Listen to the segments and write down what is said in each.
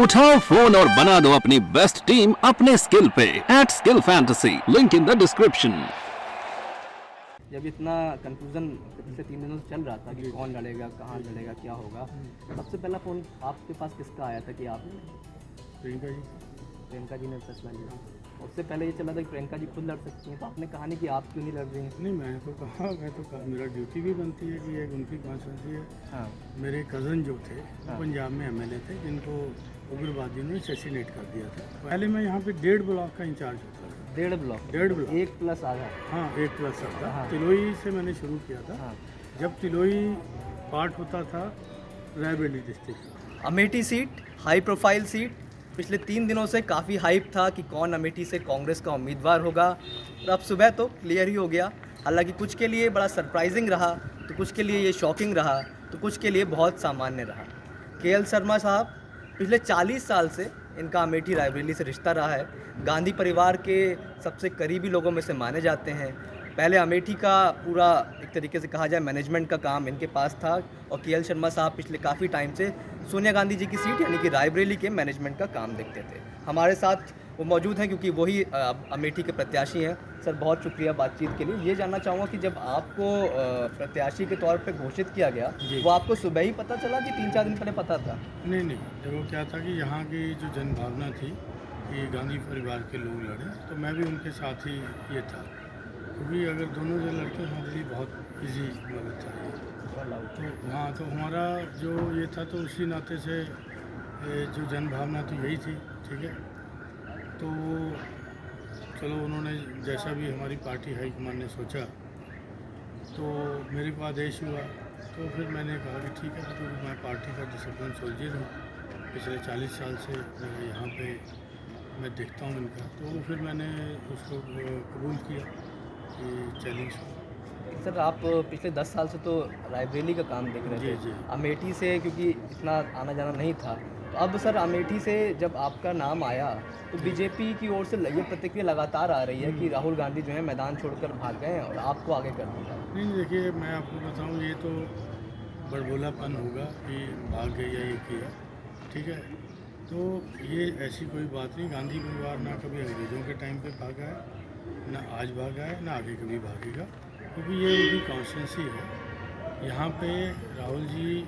उठाओ फोन और बना दो अपनी बेस्ट टीम अपने स्किल पे @skill fantasy link in the description. जब इतना कंफ्यूजन पिछले 3 दिनों से चल रहा था कि कौन लड़ेगा, कहाँ लड़ेगा, क्या होगा, सबसे पहला फ़ोन आपके पास किसका आया था कि आप प्रियंका जी ने फैसला लिया? उससे पहले ये चला था कि प्रियंका जी खुद लड़ सकती हैं, तो आपने कहा नहीं कि आप क्यों नहीं लड़ रही हैं? नहीं, मैं तो कहा मेरा ड्यूटी भी बनती है कि एक उनकी कॉन्स्टिट्यूंसी है। हाँ मेरे कज़न जो थे वो पंजाब में एमएलए थे, जिनको उग्रवादियों ने असैसिनेट कर दिया था। पहले मैं यहाँ पे 1.5 ब्लॉक का इंचार्ज होता था। 1.5 ब्लॉक? 1.5 ब्लॉक, 1+ आधा? हाँ 1+ था। हाँ। तिलोई से मैंने शुरू किया था। हाँ। जब तिलोई पार्ट होता था रायबरेली डिस्ट्रिक्ट का। Amethi seat high profile seat, पिछले 3 दिनों से काफ़ी हाइप था कि कौन अमेठी से कांग्रेस का उम्मीदवार होगा, और अब सुबह तो क्लियर ही हो गया। हालांकि कुछ के लिए बड़ा सरप्राइजिंग रहा, तो कुछ के लिए ये शॉकिंग रहा, तो कुछ के लिए बहुत सामान्य रहा। केएल शर्मा साहब पिछले 40 साल से इनका अमेठी रायबरेली से रिश्ता रहा है, गांधी परिवार के सबसे करीबी लोगों में से माने जाते हैं। पहले अमेठी का पूरा एक तरीके से कहा जाए मैनेजमेंट का काम इनके पास था, और केएल शर्मा साहब पिछले काफ़ी टाइम से सोनिया गांधी जी की सीट यानी कि रायबरेली के मैनेजमेंट का काम देखते थे। हमारे साथ वो मौजूद हैं क्योंकि वही अमेठी के प्रत्याशी हैं। सर बहुत शुक्रिया बातचीत के लिए। ये जानना चाहूँगा कि जब आपको प्रत्याशी के तौर पे घोषित किया गया, वो आपको सुबह ही पता चला कि 3-4 दिन पहले पता था? नहीं, देखो क्या था कि यहाँ की जो जनभावना थी कि गांधी परिवार के लोग लड़े, तो मैं भी उनके साथ ही ये था, क्योंकि अगर दोनों जो लड़के हमारे लिए बहुत ईजी मतलब था ये। तो हाँ, तो हमारा जो ये था, तो उसी नाते से जो जनभावना तो यही थी, ठीक है। तो चलो उन्होंने जैसा भी हमारी पार्टी हाईकमान ने सोचा, तो मेरे को आदेश हुआ, तो फिर मैंने कहा कि ठीक है, क्योंकि मैं पार्टी का डिसिप्लिन सोल्जर हूँ, पिछले 40 साल से यहाँ पे मैं देखता हूँ इनका, तो फिर मैंने उसको कबूल किया कि चैलेंज हो। सर आप पिछले 10 साल से तो रायबरेली का काम देख रहे थे। जी। अमेठी से क्योंकि इतना आना जाना नहीं था, तो अब सर अमेठी से जब आपका नाम आया, तो बीजेपी की ओर से ये प्रतिक्रिया लगातार आ रही है कि राहुल गांधी जो है मैदान छोड़कर भाग गए हैं और आपको आगे कर दिया। नहीं, देखिए मैं आपको बताऊँ, ये तो बड़बोलापन होगा कि भाग गए या ये किया, ठीक है। तो ये ऐसी कोई बात नहीं। गांधी परिवार ना कभी अंग्रेज़ों के टाइम पे भागा है, ना आज भागा है, ना आगे कभी भागेगा, क्योंकि ये उनकी कॉन्स्टिट्यूंसी है। यहाँ पे राहुल जी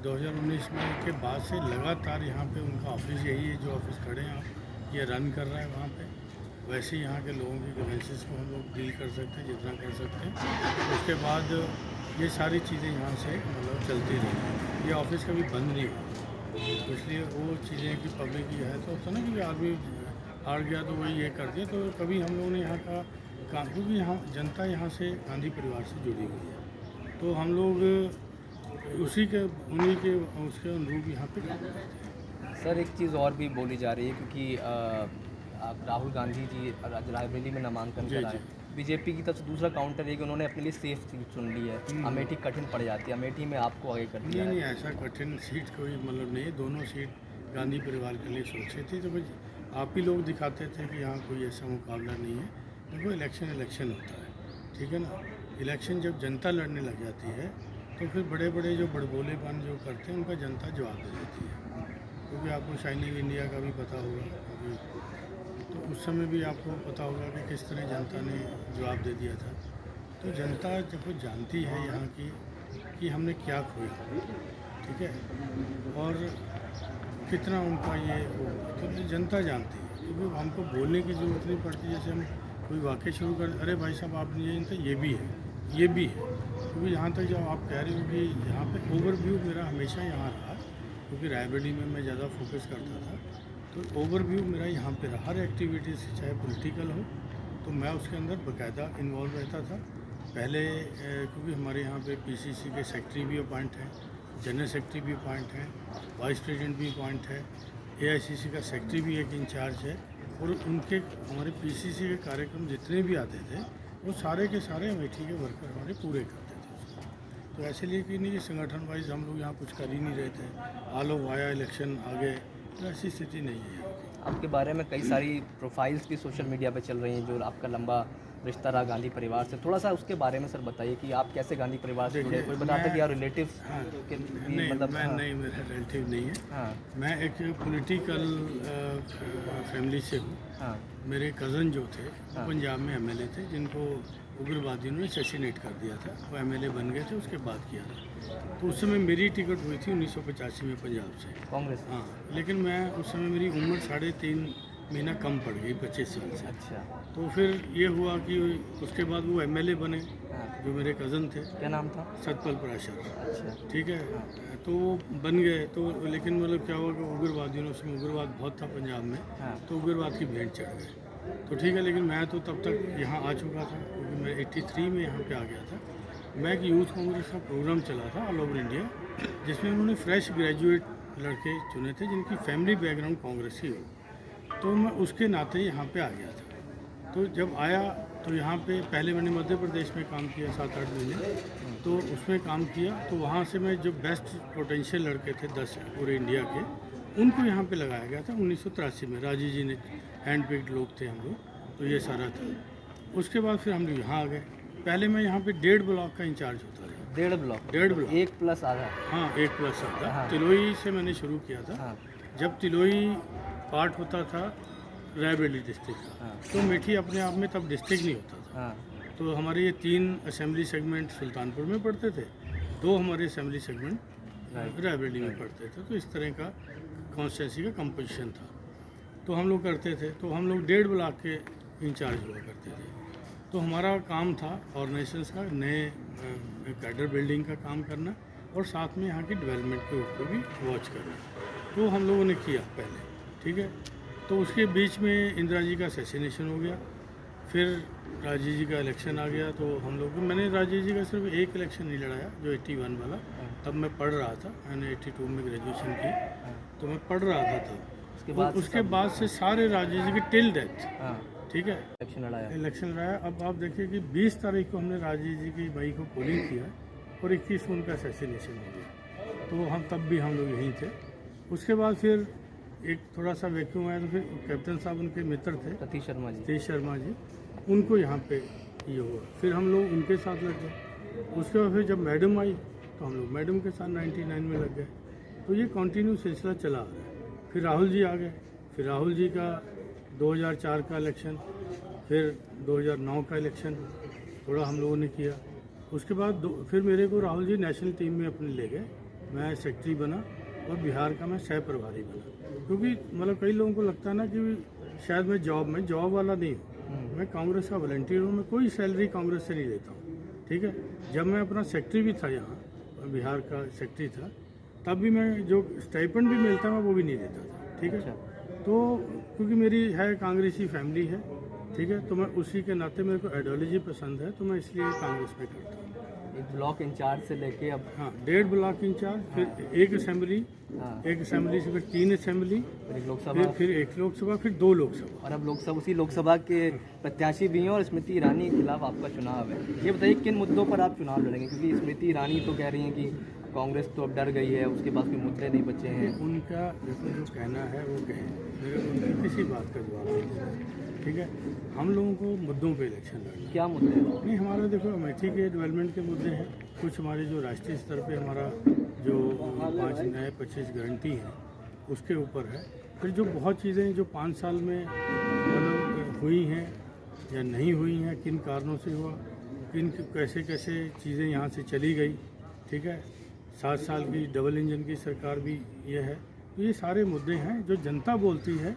2019 में के बाद से लगातार यहाँ पे उनका ऑफिस यही है, जो ऑफिस खड़े हैं आप, ये रन कर रहा है वहाँ पे। वैसे ही यहाँ के लोगों की ग्रीवेंसेस को हम लोग डील कर सकते हैं जितना कर सकते हैं। उसके बाद ये सारी चीज़ें यहाँ से मतलब चलती रही, ये ऑफिस कभी बंद नहीं हुआ। तो इसलिए वो चीज़ें कि पब्लिक ये है, तो होता ना कि आदमी हार गया तो वही ये कर दिया, तो कभी हम लोगों ने यहाँ का काम, क्योंकि यहाँ जनता यहाँ से गांधी परिवार से जुड़ी हुई है, तो हम लोग उन्हीं के उसके अनुरूप यहाँ पे काम करते हैं। सर एक चीज़ और भी बोली जा रही है, क्योंकि आप राहुल गांधी जी रायबरेली में नामांकन कराए, बीजेपी की तरफ से दूसरा काउंटर है कि उन्होंने अपने लिए सेफ सीट चुन ली है, अमेठी कठिन पड़ जाती है, अमेठी में आपको आगे कर दिया। नहीं, ऐसा कठिन सीट कोई मतलब नहीं है। दोनों सीट गांधी परिवार के लिए सोची थी, तो भाई आप ही लोग दिखाते थे कि यहाँ कोई ऐसा मुकाबला नहीं है। देखो इलेक्शन होता है, ठीक है ना। इलेक्शन जब जनता लड़ने लग जाती है, तो फिर बड़े बड़े जो बड़बोलेपन जो करते हैं उनका जनता जवाब दे देती है। क्योंकि आपको शाइनिंग इंडिया का भी पता होगा, क्योंकि तो उस समय भी आपको पता होगा कि किस तरह जनता ने जवाब दे दिया था। तो जनता देखो जानती है यहाँ की कि हमने क्या खोया, ठीक है, और कितना उनका ये हो, तो जनता जानती है। क्योंकि हमको बोलने की ज़रूरत नहीं पड़ती। जैसे हम कोई वाक्य शुरू कर, अरे भाई साहब आपने ये नहीं था, ये भी है। क्योंकि यहाँ तक जब आप कह रहे हो कि यहाँ पे ओवरव्यू मेरा हमेशा यहाँ रहा, क्योंकि रायबरेली में मैं ज़्यादा फोकस करता था, तो ओवरव्यू मेरा यहाँ पे रहा। हर एक्टिविटी से, चाहे पॉलिटिकल हो, तो मैं उसके अंदर बाकायदा इन्वॉल्व रहता था। पहले क्योंकि हमारे यहाँ पे पीसीसी के सेक्रेटरी भी अपॉइंट हैं, जनरल सेक्रेटरी भी अपॉइंट हैं, वाइस प्रेसिडेंट भी अपॉइंट है, एआईसीसी का सेक्रेटरी भी एक इंचार्ज है, और उनके हमारे पीसीसी के कार्यक्रम जितने भी आते थे, वो सारे के सारे अमेठी के वर्कर हमारे पूरे करते थे उसको। तो ऐसे लिए कि नहीं कि संगठन वाइज हम लोग यहाँ कुछ कर ही नहीं रहे थे, आलो आया इलेक्शन आ गए, तो ऐसी स्थिति नहीं है। आपके बारे में कई सारी प्रोफाइल्स भी सोशल मीडिया पे चल रही हैं, जो आपका लंबा रिश्ता रहा गांधी परिवार से, थोड़ा सा उसके बारे में सर बताइए कि आप कैसे गांधी परिवार से जुड़े। कोई बताता है कि यार रिलेटिव्स हाँ, के भी नहीं मतलब मैं नहीं, मेरा रिलेटिव नहीं है। हाँ मैं एक पॉलिटिकल फैमिली से हूँ। हाँ मेरे कज़न जो थे हाँ। पंजाब में एमएलए थे, जिनको उग्रवादियों ने असैसिनेट कर दिया था। वो एमएलए बन गए थे, उसके बाद किया था। तो उस समय मेरी टिकट हुई थी 1985 में पंजाब से। कांग्रेस। हाँ, लेकिन मैं उस समय मेरी उम्र 3.5 महीना कम पड़ गई, 25 साल से। अच्छा तो फिर ये हुआ कि उसके बाद वो एमएलए बने, हाँ, जो मेरे कज़न थे, क्या नाम था। सतपाल पराशर। अच्छा ठीक है, तो वो बन गए। तो लेकिन मतलब क्या हुआ कि उग्रवादियों ने, उसमें उग्रवाद बहुत था पंजाब में, हाँ तो उग्रवाद की भेंट चढ़ गए। तो ठीक है, लेकिन मैं तो तब तक यहाँ आ चुका था, क्योंकि मैं 83 में यहाँ पे आ गया था। मैं एक यूथ कांग्रेस का प्रोग्राम चला था ऑल ओवर इंडिया, जिसमें उन्होंने फ्रेश ग्रेजुएट लड़के चुने थे जिनकी फैमिली बैकग्राउंड कांग्रेस ही हो। तो मैं उसके नाते यहाँ पे आ गया था। तो जब आया तो यहाँ पे पहले मैंने मध्य प्रदेश में काम किया 7-8 महीने, तो उसमें काम किया। तो वहाँ से मैं जो बेस्ट पोटेंशियल लड़के थे 10 पूरे इंडिया के, उनको यहाँ पे लगाया गया था 1983 में। राजीव जी ने हैंड पिक्ड लोग थे हम लोग, तो ये सारा था। उसके बाद फिर हम लोग यहाँ आ गए। पहले मैं यहाँ पे 1.5 ब्लॉक का इंचार्ज होता था। 1.5 ब्लॉक। 1.5 ब्लॉक, 1 + आधा। हाँ 1+ आधा। हाँ। तिलोई से मैंने शुरू किया था। हाँ जब तिलोई पार्ट होता था रायबरेली डिस्ट्रिक्ट का, हाँ तो मेठी अपने आप में तब डिस्ट्रिक्ट नहीं होता था। हाँ तो हमारे ये 3 असेंबली सेगमेंट सुल्तानपुर में पड़ते थे, 2 हमारे असेंबली सेगमेंट रायबरेली में पड़ते थे। तो इस तरह का कॉन्स्टिट्यूंसी का कंपोजिशन था। तो हम लोग करते थे, तो हम लोग 1.5 ब्लॉक के इंचार्ज हुआ करते थे। तो हमारा काम था ऑर्गेनाइजेशंस का, नए कैडर बिल्डिंग का काम करना, और साथ में यहाँ की डेवलपमेंट के ऊपर भी वॉच करना। तो हम लोगों ने किया पहले, ठीक है। तो उसके बीच में इंदिरा जी का असैसिनेशन हो गया, फिर राजीव जी का इलेक्शन आ गया। तो हम लोग, मैंने राजीव जी का सिर्फ एक इलेक्शन नहीं लड़ाया, जो 81 वाला, तब मैं पढ़ रहा था। मैंने 82 में ग्रेजुएशन की, तो मैं पढ़ रहा था तब। उसके बाद से सारे राजीव जी की टिल डेथ, हाँ ठीक है, इलेक्शन लड़ाया। अब आप देखिए कि 20 तारीख को हमने राजीव जी की मई को पोलिंग किया, और 21 को उनका असैसिनेशन हो गया। तो हम तब भी हम लोग यहीं थे। उसके बाद फिर एक थोड़ा सा वैक्यूम आया, तो फिर कैप्टन साहब उनके मित्र थे सतीश शर्मा जी। सतीश शर्मा जी, उनको यहाँ पे ये हुआ, फिर हम लोग उनके साथ लग गए। उसके बाद फिर जब मैडम आई, तो हम लोग मैडम के साथ 99 में लग गए। तो ये कंटिन्यू सिलसिला चला आ रहा है। फिर राहुल जी आ गए, फिर राहुल जी का 2004 का इलेक्शन, फिर 2009 का इलेक्शन थोड़ा हम लोगों ने किया। उसके बाद फिर मेरे को राहुल जी नेशनल टीम में अपने ले गए। मैं सेक्रेटरी बना, और बिहार का मैं सह प्रभारी बना। क्योंकि मतलब कई लोगों को लगता है ना कि शायद मैं जॉब वाला नहीं हूँ। मैं कांग्रेस का वॉलंटियर हूँ, मैं कोई सैलरी कांग्रेस से नहीं लेता हूँ, ठीक है। जब मैं अपना सेक्रेटरी भी था, यहाँ बिहार का सेक्रेटरी था, तब भी मैं जो स्टाइपेंड भी मिलता मैं वो भी नहीं लेता था, ठीक है। तो क्योंकि मेरी है कांग्रेसी फैमिली है, ठीक है, तो मैं उसी के नाते मेरे को आइडियोलॉजी पसंद है, तो मैं इसलिए कांग्रेस में करता हूँ। एक ब्लॉक इंचार्ज से लेके अब, हाँ 1.5 ब्लॉक इंचार्ज, फिर एक असेंबली, हाँ एक असेंबली से फिर 3 असेंबली, फिर एक लोकसभा, फिर एक लोकसभा, फिर 2 लोकसभा। और अब लोकसभा, उसी लोकसभा के प्रत्याशी भी हैं, और स्मृति ईरानी के खिलाफ आपका चुनाव है। ये बताइए किन मुद्दों पर आप चुनाव लड़ेंगे, क्योंकि स्मृति ईरानी तो कह रही हैं कि कांग्रेस तो अब डर गई है, उसके पास कोई मुद्दे नहीं बचे हैं। उनका देखो जो कहना है वो कहें, मेरे को उनकी किसी बात का जवाब नहीं देना, ठीक है। हम लोगों को मुद्दों पे इलेक्शन लड़ना। क्या मुद्दे हैं? नहीं, हमारा देखो अमेठी के डेवलपमेंट के मुद्दे हैं, कुछ हमारे जो राष्ट्रीय स्तर पे हमारा जो 5 नए 25 गारंटी हैं उसके ऊपर है। फिर जो बहुत चीज़ें जो 5 साल में मतलब हुई हैं या नहीं हुई हैं, किन कारणों से हुआ, किन कैसे कैसे चीज़ें यहाँ से चली गई, ठीक है। 7 साल की डबल इंजन की सरकार भी ये है। तो ये सारे मुद्दे हैं जो जनता बोलती है,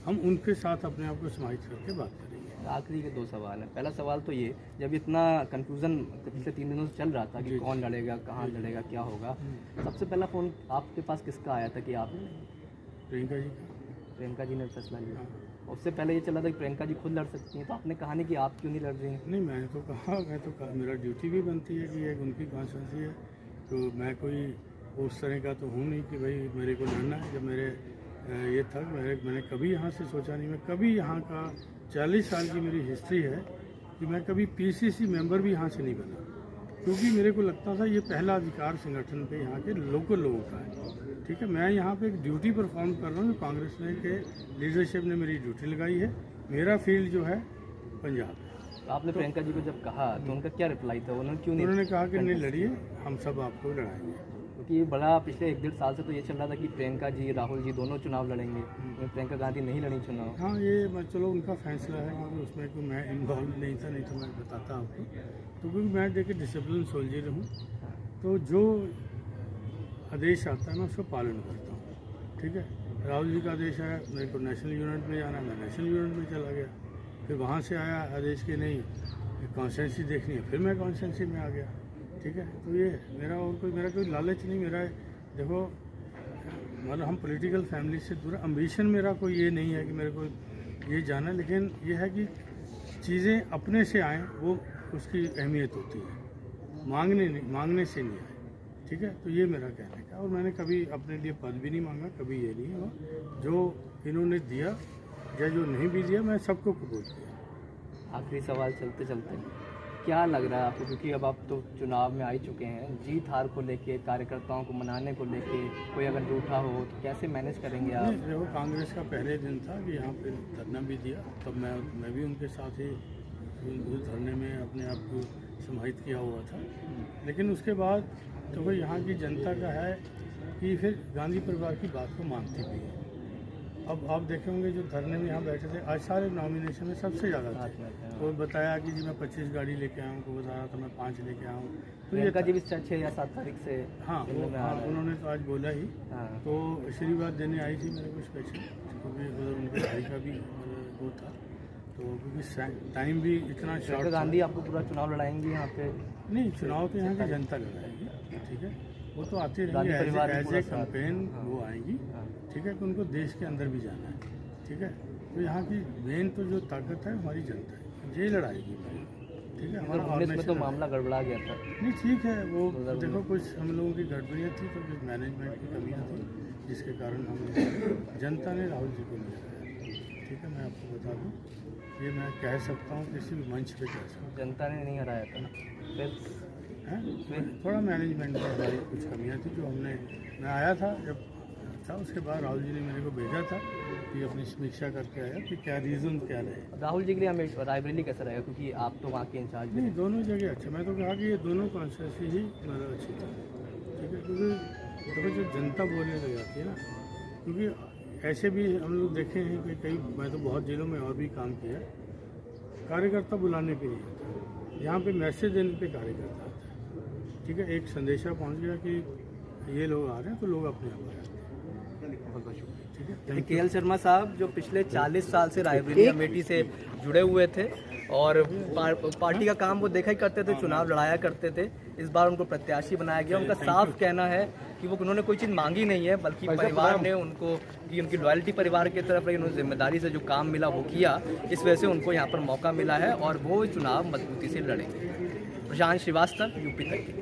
हम उनके साथ अपने आप को समाहित करके बात करेंगे। आखिरी के 2 सवाल हैं। पहला सवाल तो ये, जब इतना कंफ्यूजन पिछले 3 दिनों से चल रहा था कि कौन लड़ेगा, कहाँ लड़ेगा, क्या होगा, सबसे पहला फ़ोन आपके पास किसका आया था कि आप? प्रियंका जी का। प्रियंका जी ने फैसला लिया। उससे पहले ये चला था कि प्रियंका जी खुद लड़ सकती हैं, तो आपने कहा नहीं कि आप क्यों नहीं लड़ रही हैं? नहीं, मैंने तो कहा मेरा ड्यूटी भी बनती है कि एक उनकी कॉन्स्टिट्यूंसी है, तो मैं कोई उस तरह का तो हूँ नहीं कि भाई मेरे को लड़ना है। जब मेरे ये था, मैंने कभी यहाँ से सोचा नहीं, मैं कभी यहाँ का 40 साल की मेरी हिस्ट्री है कि मैं कभी पीसीसी मेंबर भी यहाँ से नहीं बना, क्योंकि मेरे को लगता था ये पहला अधिकार संगठन पे यहाँ के लोकल लोगों का है, ठीक है। मैं यहाँ पे एक ड्यूटी परफॉर्म कर रहा हूँ, कांग्रेस ने के लीडरशिप ने मेरी ड्यूटी लगाई है। मेरा फील्ड जो है पंजाब है। आपने प्रियंका जी को जब कहा तो उनका क्या रिप्लाई था, उन्होंने क्यों नहीं? उन्होंने कहा कि नहीं लड़िए, हम सब आपको लड़ाएंगे। क्योंकि ये बड़ा पिछले 1-1.5 साल से तो ये चल रहा था कि प्रियंका जी राहुल जी दोनों चुनाव लड़ेंगे, प्रियंका गांधी नहीं लड़ी चुनाव। हाँ, ये चलो उनका फैसला है, क्योंकि उसमें कोई मैं इन्वॉल्व नहीं था, नहीं तो मैं बताता आपको। तो क्योंकि मैं देखिए डिसिप्लिन सोल्जर हूँ, तो जो आदेश आता है मैं उसका पालन करता हूँ। ठीक है, राहुल जी का आदेश आया मेरे को नेशनल यूनिट में जाना, मैं नेशनल यूनिट में चला गया। फिर वहाँ से आया आदेश कि नहीं कॉन्स्टेंसी देखनी है, फिर मैं कॉन्स्टेंसी में आ गया। ठीक है, तो ये मेरा कोई लालच नहीं, मेरा देखो मतलब हम पॉलिटिकल फैमिली से दूर, एम्बिशन मेरा कोई ये नहीं है कि मेरे को ये जाना, लेकिन ये है कि चीज़ें अपने से आएँ वो उसकी अहमियत होती है, मांगने से नहीं आए। ठीक है, तो ये मेरा कहने का, और मैंने कभी अपने लिए पद भी नहीं मांगा, कभी ये नहीं हुआ। जो इन्होंने दिया या जो नहीं भी दिया मैं सबको कबूल किया। आखिरी सवाल चलते चलते, क्या लग रहा है आपको, क्योंकि अब आप तो चुनाव में आ ही चुके हैं, जीत हार को लेके, कार्यकर्ताओं को मनाने को लेके, कोई अगर रूठा हो तो कैसे मैनेज करेंगे आप? देखो कांग्रेस का पहले दिन था कि यहाँ पे धरना भी दिया, तब मैं भी उनके साथ ही उस धरने में अपने आप को समाहित किया हुआ था। लेकिन उसके बाद तो भाई यहाँ की जनता का है कि फिर गांधी परिवार की बात को मानती भी है। अब आप देखे होंगे जो धरने में यहाँ बैठे थे, आज सारे नॉमिनेशन में सबसे ज़्यादा थे। वो बताया कि जी मैं 25 गाड़ी लेके आया हूँ, को बता रहा था मैं 5 लेके आया हूँ। तो ये जी भी 6 या 7 तारीख से हाँ, उन्होंने तो आज बोला ही। तो आशीर्वाद देने आई थी मेरे को स्पेशल, क्योंकि उधर उनके भाई का भी मतलब वो था, तो क्योंकि टाइम भी इतना शॉर्ट। गांधी आपको पूरा चुनाव लड़ाएंगे यहाँ पे? नहीं, चुनाव तो यहाँ की जनता लड़ाएगी। ठीक है, वो तो आती रहेंगी एज ए कैंपेन, वो आएंगी। ठीक है, कि उनको देश के अंदर भी जाना है। ठीक है, तो यहाँ की मेन तो जो ताकत है हमारी जनता है, ये लड़ाएगी। ठीक है, हमारा में तो मामला गड़बड़ा गया था। नहीं, ठीक है, वो देखो कुछ हम लोगों की गड़बड़ियाँ थी, तो कुछ मैनेजमेंट की कमियाँ थी, जिसके कारण हम जनता ने राहुल जी को नहीं हराया। ठीक है, मैं आपको बता दूँ, ये मैं कह सकता हूँ, किसी भी मंच पे कह सकता हूँ। जनता ने नहीं हराया था फिर थोड़ा मैनेजमेंट में हमारी कुछ कमियाँ थी, जो मैं आया था जब था, उसके बाद राहुल जी ने मेरे को भेजा था कि अपनी समीक्षा करके आया कि क्या रीज़न क्या रहे। राहुल जी के लिए हमें रायबरेली कैसा रहेगा, क्योंकि आप तो वहाँ के इंचार्ज? नहीं, दोनों जगह अच्छा, मैं तो कहा कि ये दोनों कॉन्स्टिट्यूंसी ही मतलब अच्छी थी। ठीक है, क्योंकि जो जनता बोलने लग जाती है ना, क्योंकि ऐसे भी हम लोग देखे हैं कि कई, मैं तो बहुत जिलों में और भी काम किया, कार्यकर्ता बुलाने के लिए यहाँ पे मैसेज देने पे कार्यकर्ता आता है। ठीक है, एक संदेशा पहुँच गया कि ये लोग आ रहे हैं, तो लोग अपने आप आ जाते हैं। ठीक है, के.एल. शर्मा साहब जो पिछले 40 साल से रायबरेली अमेठी से जुड़े हुए थे और पार्टी का काम वो देखा ही करते थे, चुनाव लड़ाया करते थे, इस बार उनको प्रत्याशी बनाया गया। उनका साफ कहना है कि वो उन्होंने कोई चीज़ मांगी नहीं है, बल्कि परिवार ने उनको, कि उनकी लॉयल्टी परिवार की तरफ रही, उन्होंने जिम्मेदारी से जो काम मिला वो किया, इस वजह से उनको यहाँ पर मौका मिला है और वो चुनाव मजबूती से लड़ेंगे। प्रशांत श्रीवास्तव, यूपी तक।